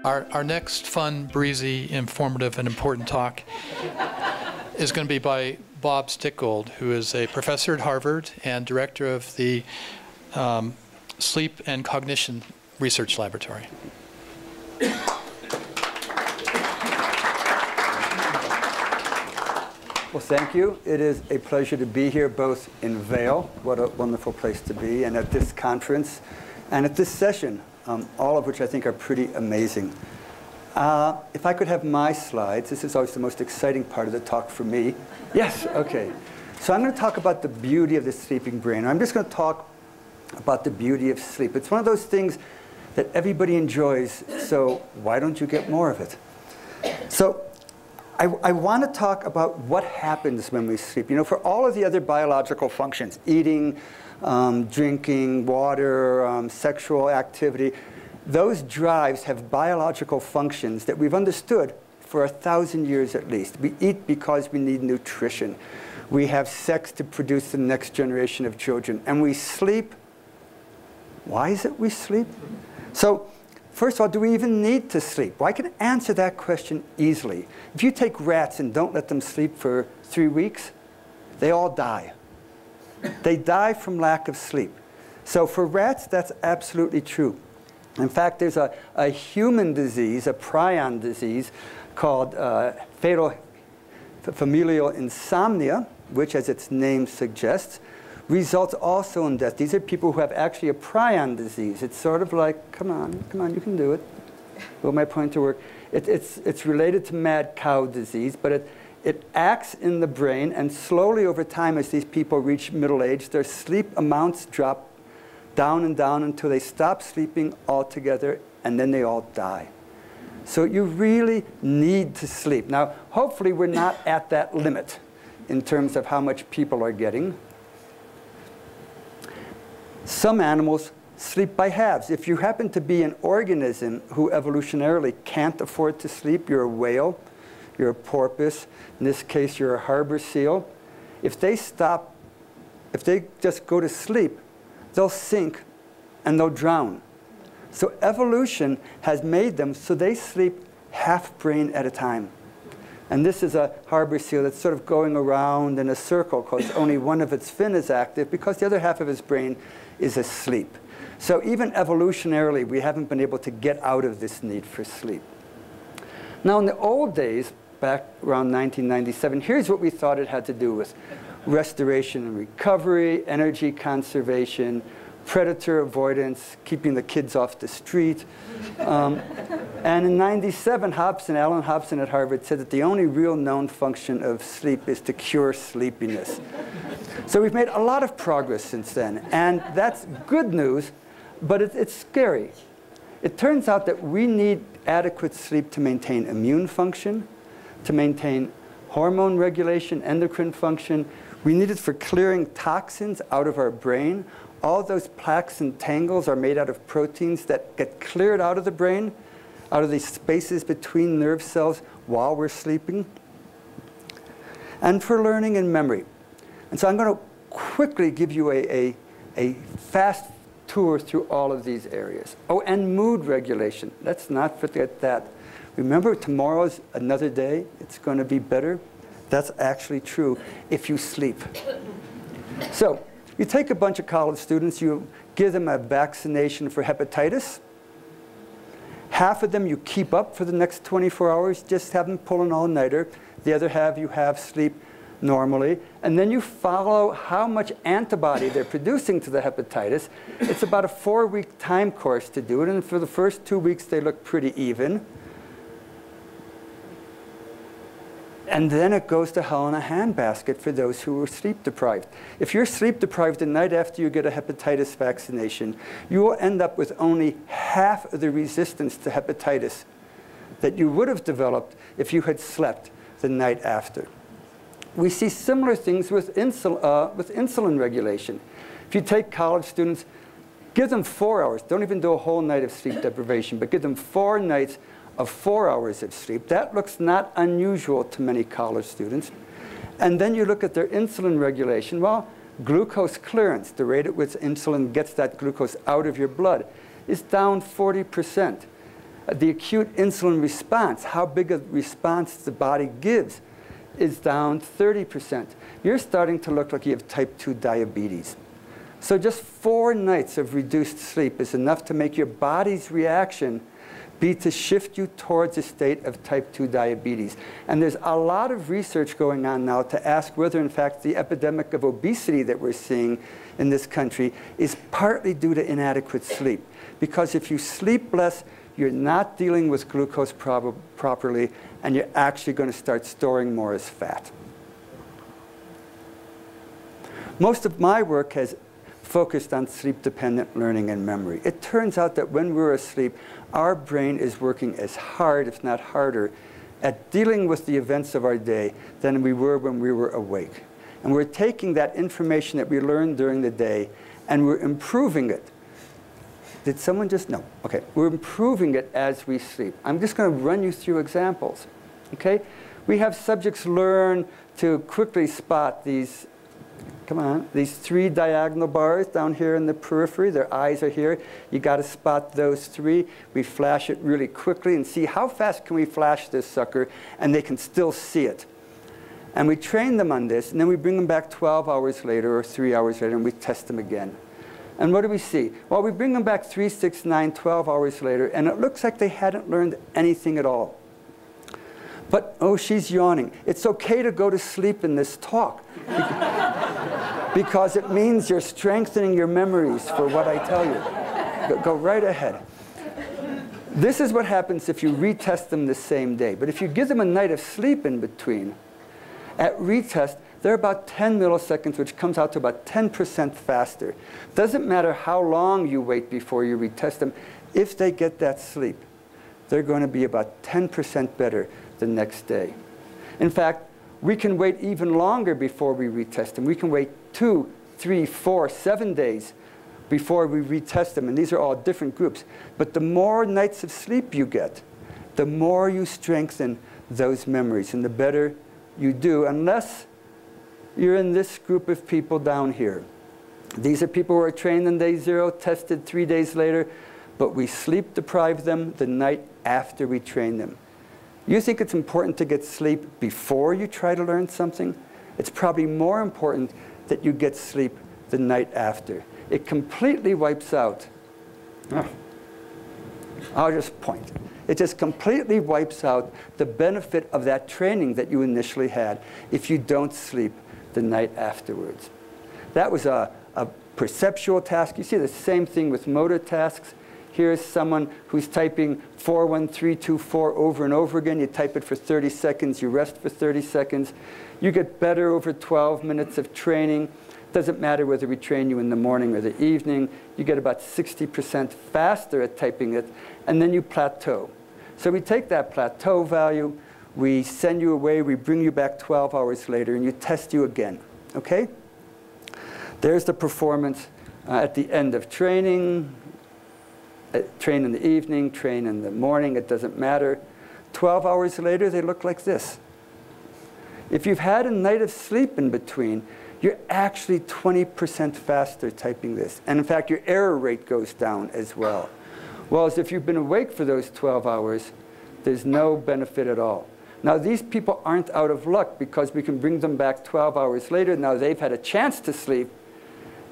Our next fun, breezy, informative, and important talk is going to be by Bob Stickgold, who is a professor at Harvard and director of the Sleep and Cognition Research Laboratory. Well, thank you. It is a pleasure to be here, both in Vail, what a wonderful place to be, and at this conference, and at this session, all of which I think are pretty amazing. If I could have my slides, this is always the most exciting part of the talk for me. Yes, okay. So I'm going to talk about the beauty of the sleeping brain. I'm just going to talk about the beauty of sleep. It's one of those things that everybody enjoys, so why don't you get more of it? So I want to talk about what happens when we sleep. You know, for all of the other biological functions, eating, drinking, water, sexual activity, those drives have biological functions that we've understood for 1,000 years at least. We eat because we need nutrition. We have sex to produce the next generation of children. And we sleep. Why is it we sleep? So first of all, do we even need to sleep? Well, I can answer that question easily. If you take rats and don't let them sleep for 3 weeks, they all die. They die from lack of sleep. So for rats, that's absolutely true. In fact, there's a human disease, a prion disease, called familial insomnia, which, as its name suggests, results also in death. These are people who have actually a prion disease. It's sort of like, come on, you can do it. Will my pointer work? It's related to mad cow disease, but it acts in the brain, and slowly over time, as these people reach middle age, their sleep amounts drop down and down until they stop sleeping altogether, and then they all die. So you really need to sleep. Now, hopefully we're not at that limit in terms of how much people are getting. Some animals sleep by halves. If you happen to be an organism who evolutionarily can't afford to sleep, you're a whale, you're a porpoise, in this case you're a harbor seal. If they just go to sleep, they'll sink and they'll drown. So evolution has made them so they sleep half brain at a time. And this is a harbor seal that's sort of going around in a circle because only one of its fin is active because the other half of his brain is asleep. So even evolutionarily, we haven't been able to get out of this need for sleep. Now, in the old days, back around 1997, here's what we thought it had to do with restoration and recovery, energy conservation, predator avoidance, keeping the kids off the street. And in 97, Alan Hobson at Harvard said that the only real known function of sleep is to cure sleepiness. So we've made a lot of progress since then, and that's good news, but it's scary. It turns out that we need adequate sleep to maintain immune function, to maintain hormone regulation, endocrine function. We need it for clearing toxins out of our brain. All those plaques and tangles are made out of proteins that get cleared out of the brain, out of these spaces between nerve cells while we're sleeping. And for learning and memory. And so I'm going to quickly give you a fast tour through all of these areas. Oh, and mood regulation. Let's not forget that. Remember, tomorrow's another day. It's going to be better. That's actually true if you sleep. So you take a bunch of college students, you give them a vaccination for hepatitis. Half of them you keep up for the next 24 hours, just have them pull an all-nighter. The other half you have sleep normally. And then you follow how much antibody they're producing to the hepatitis. It's about a 4-week time course to do it. And for the first 2 weeks, they look pretty even. And then it goes to hell in a handbasket for those who are sleep deprived. If you're sleep deprived the night after you get a hepatitis vaccination, you will end up with only half of the resistance to hepatitis that you would have developed if you had slept the night after. We see similar things with insulin regulation. If you take college students, give them 4 hours. Don't even do a whole night of sleep deprivation, but give them 4 nights of 4 hours of sleep. That looks not unusual to many college students. And then you look at their insulin regulation. Well, glucose clearance, the rate at which insulin gets that glucose out of your blood, is down 40%. The acute insulin response, how big a response the body gives, is down 30%. You're starting to look like you have type 2 diabetes. So just 4 nights of reduced sleep is enough to make your body's reaction be to shift you towards a state of type 2 diabetes. And there's a lot of research going on now to ask whether, in fact, the epidemic of obesity that we're seeing in this country is partly due to inadequate sleep. Because if you sleep less, you're not dealing with glucose properly, and you're actually going to start storing more as fat. Most of my work has focused on sleep-dependent learning and memory. It turns out that when we're asleep, our brain is working as hard, if not harder, at dealing with the events of our day than we were when we were awake. And we're taking that information that we learned during the day and we're improving it. Did someone just? No. Okay. We're improving it as we sleep. I'm just going to run you through examples. Okay? We have subjects learn to quickly spot these, come on, these 3 diagonal bars down here in the periphery. Their eyes are here. You got to spot those 3. We flash it really quickly and see how fast can we flash this sucker and they can still see it. And we train them on this, and then we bring them back 12 hours later or 3 hours later, and we test them again. And what do we see? Well, we bring them back 3, 6, 9, 12 hours later, and it looks like they hadn't learned anything at all. But, oh, she's yawning. It's okay to go to sleep in this talk, because it means you're strengthening your memories for what I tell you. Go right ahead. This is what happens if you retest them the same day. But if you give them a night of sleep in between, at retest, they're about 10 milliseconds, which comes out to about 10% faster. Doesn't matter how long you wait before you retest them. If they get that sleep, they're going to be about 10% better the next day. In fact, we can wait even longer before we retest them. We can wait 2, 3, 4, 7 days before we retest them. And these are all different groups. But the more nights of sleep you get, the more you strengthen those memories and the better you do, unless you're in this group of people down here. These are people who are trained on day 0, tested 3 days later, but we sleep deprive them the night after we train them. You think it's important to get sleep before you try to learn something? It's probably more important that you get sleep the night after. It completely wipes out. I'll just point. It just completely wipes out the benefit of that training that you initially had if you don't sleep the night afterwards. That was a perceptual task. You see the same thing with motor tasks. Here's someone who's typing 41324 over and over again. You type it for 30 seconds. You rest for 30 seconds. You get better over 12 minutes of training. Doesn't matter whether we train you in the morning or the evening. You get about 60% faster at typing it, and then you plateau. So we take that plateau value, we send you away, we bring you back 12 hours later, and you test you again. Okay? There's the performance at the end of training. Train in the evening, train in the morning, it doesn't matter. 12 hours later, they look like this. If you've had a night of sleep in between, you're actually 20% faster typing this. And in fact, your error rate goes down as well. Whereas if you've been awake for those 12 hours, there's no benefit at all. Now, these people aren't out of luck because we can bring them back 12 hours later. Now they've had a chance to sleep,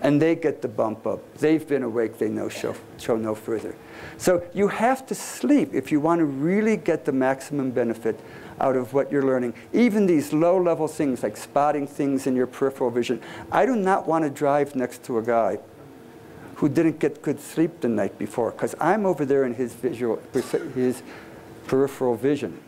and they get the bump up. They've been awake, they show no further. So you have to sleep if you want to really get the maximum benefit out of what you're learning. Even these low-level things like spotting things in your peripheral vision. I do not want to drive next to a guy who didn't get good sleep the night before, because I'm over there in his peripheral vision.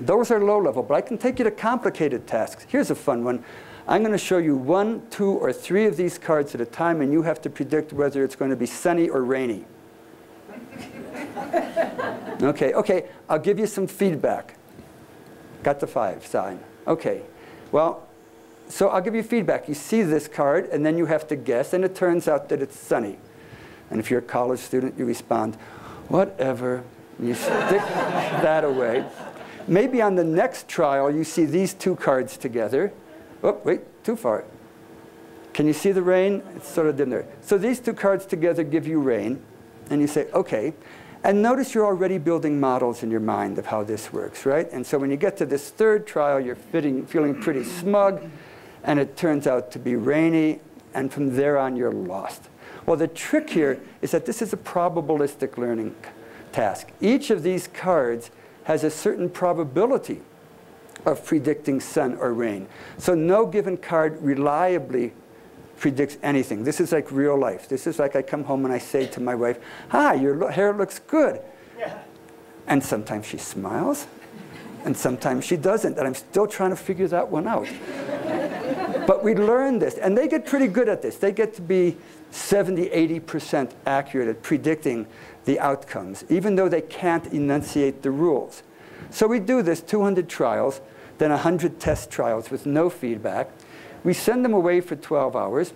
Those are low-level, but I can take you to complicated tasks. Here's a fun one. I'm going to show you 1, 2, or 3 of these cards at a time, and you have to predict whether it's going to be sunny or rainy. Okay, I'll give you some feedback. Got the 5 sign. Okay, well, so I'll give you feedback. You see this card, and then you have to guess, and it turns out that it's sunny. And if you're a college student, you respond, whatever. You stick that away. Maybe on the next trial, you see these 2 cards together. Oh, wait, too far. Can you see the rain? It's sort of dim there. So these 2 cards together give you rain. And you say, okay. And notice you're already building models in your mind of how this works, right? And so when you get to this third trial, you're feeling pretty smug, and it turns out to be rainy, and from there on, you're lost. Well, the trick here is that this is a probabilistic learning task. Each of these cards has a certain probability of predicting sun or rain. So no given card reliably predicts anything. This is like real life. This is like I come home and I say to my wife, "Hi, your hair looks good." Yeah. And sometimes she smiles, and sometimes she doesn't, and I'm still trying to figure that one out. But we learn this, and they get pretty good at this. They get to be 70, 80% accurate at predicting the outcomes, even though they can't enunciate the rules. So we do this 200 trials, then 100 test trials with no feedback. We send them away for 12 hours.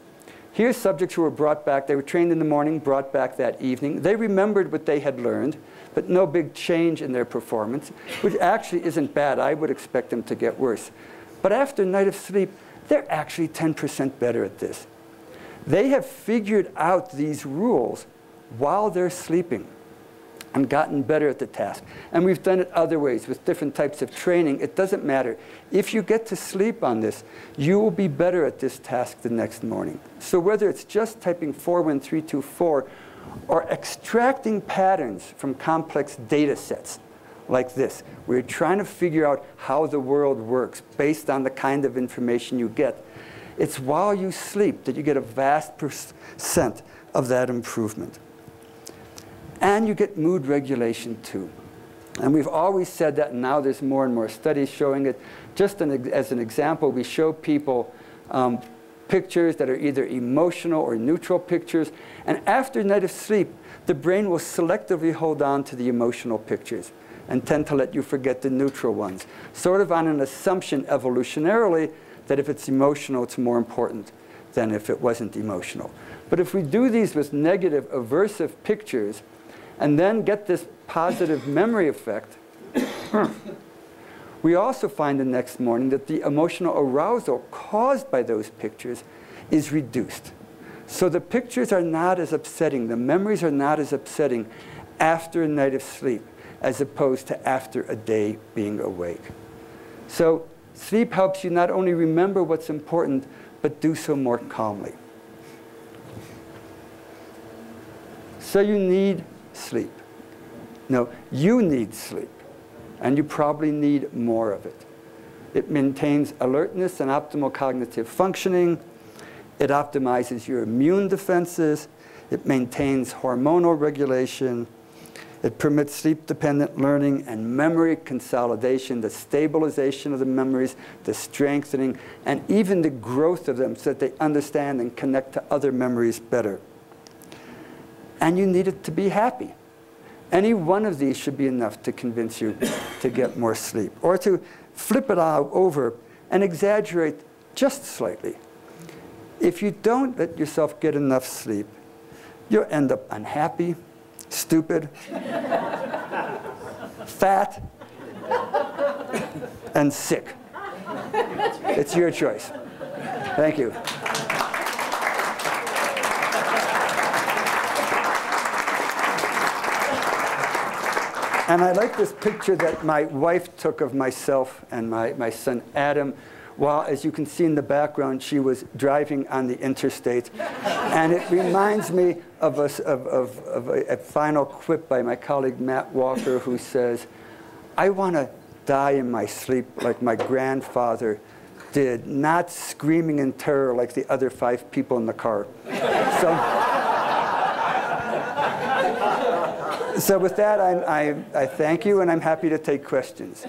Here's subjects who were brought back. They were trained in the morning, brought back that evening. They remembered what they had learned, but no big change in their performance, which actually isn't bad. I would expect them to get worse. But after a night of sleep, they're actually 10% better at this. They have figured out these rules while they're sleeping and gotten better at the task. And we've done it other ways with different types of training. It doesn't matter. If you get to sleep on this, you will be better at this task the next morning. So whether it's just typing 41324 or extracting patterns from complex data sets like this, where you're trying to figure out how the world works based on the kind of information you get, it's while you sleep that you get a vast percent of that improvement. And you get mood regulation too. And we've always said that, and now there's more and more studies showing it. Just as an example, we show people pictures that are either emotional or neutral pictures. And after a night of sleep, the brain will selectively hold on to the emotional pictures and tend to let you forget the neutral ones, sort of on an assumption evolutionarily that if it's emotional, it's more important than if it wasn't emotional. But if we do these with negative, aversive pictures, and then get this positive memory effect, we also find the next morning that the emotional arousal caused by those pictures is reduced. So the pictures are not as upsetting, the memories are not as upsetting after a night of sleep as opposed to after a day being awake. So sleep helps you not only remember what's important, but do so more calmly. So you need sleep. No, you need sleep, and you probably need more of it. It maintains alertness and optimal cognitive functioning. It optimizes your immune defenses. It maintains hormonal regulation. It permits sleep-dependent learning and memory consolidation, the stabilization of the memories, the strengthening, and even the growth of them so that they understand and connect to other memories better. And you need it to be happy. Any one of these should be enough to convince you to get more sleep, or to flip it out over and exaggerate just slightly. If you don't let yourself get enough sleep, you'll end up unhappy, stupid, fat, and sick. It's your choice. Thank you. And I like this picture that my wife took of myself and my son Adam, while, as you can see in the background, she was driving on the interstate. And it reminds me of a final quip by my colleague Matt Walker, who says, "I want to die in my sleep like my grandfather did, not screaming in terror like the other 5 people in the car." So with that, I thank you, and I'm happy to take questions.